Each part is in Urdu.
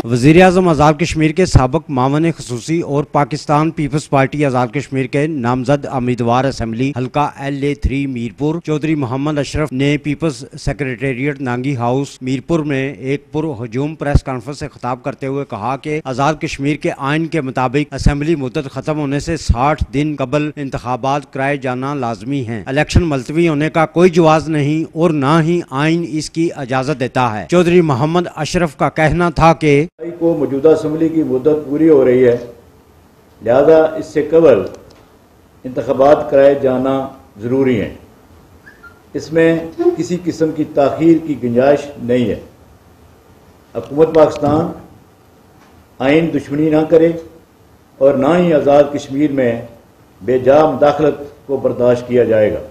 وزیراعظم آزاد کشمیر کے سابق معاون خصوصی اور پاکستان پیپلز پارٹی آزاد کشمیر کے نامزد امیدوار اسمبلی حلقہ LA3 میرپور چودھری محمد اشرف نے پیپلز سیکریٹریٹ نانگی ہاؤس میرپور میں ایک پر ہجوم پریس کانفرنس سے خطاب کرتے ہوئے کہا کہ آزاد کشمیر کے آئین کے مطابق اسمبلی مدت ختم ہونے سے 60 دن قبل انتخابات کرائے جانا لازمی ہیں۔ الیکشن ملتوی ہونے کا کوئی جواز نہیں اور نہ ہی آئین اس کی اجازت دیتا ہے۔ چودھری محمد اشرف کا کہنا تھا کہ کو موجودہ اسمبلی کی مدت پوری ہو رہی ہے، لہذا اس سے قبل انتخابات کرائے جانا ضروری ہیں۔ اس میں کسی قسم کی تاخیر کی گنجائش نہیں ہے۔ حکومت پاکستان آئین دشمنی نہ کرے اور نہ ہی آزاد کشمیر میں بے جا مداخلت کو برداشت کیا جائے گا۔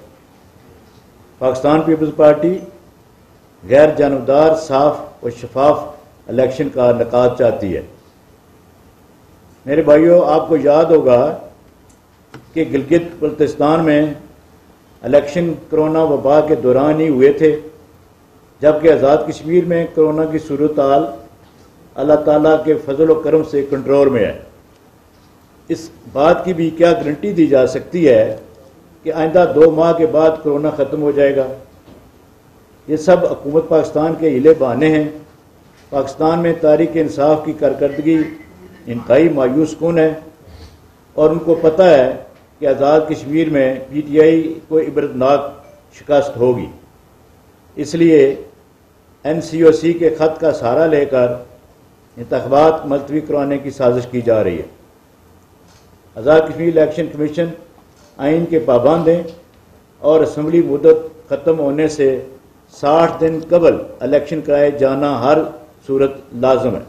پاکستان پیپلز پارٹی غیر جانبدار، صاف اور شفاف الیکشن کا انعقاد چاہتی ہے۔ میرے بھائیوں، آپ کو یاد ہوگا کہ گلگت بلتستان میں الیکشن کرونا وبا کے دوران ہی ہوئے تھے، جبکہ آزاد کشمیر میں کرونا کی صورتحال اللہ تعالیٰ کے فضل و کرم سے کنٹرول میں ہے۔ اس بات کی بھی کیا گارنٹی دی جا سکتی ہے کہ آئندہ 2 ماہ کے بعد کرونا ختم ہو جائے گا؟ یہ سب حکومت پاکستان کے ہیلے بہانے ہیں۔ پاکستان میں تحریک انصاف کی کارکردگی انتہائی مایوس کن ہے اور ان کو پتہ ہے کہ آزاد کشمیر میں PTI کو عبرتناک شکست ہوگی۔ اس لیے NCOC کے خط کا سہارا لے کر انتخابات ملتوی کروانے کی سازش کی جا رہی ہے۔ آزاد کشمیر الیکشن کمیشن آئین کے پابند ہیں اور اسمبلی مدت ختم ہونے سے 60 دن قبل الیکشن کرائے جانا ہر صورت لازم ہے۔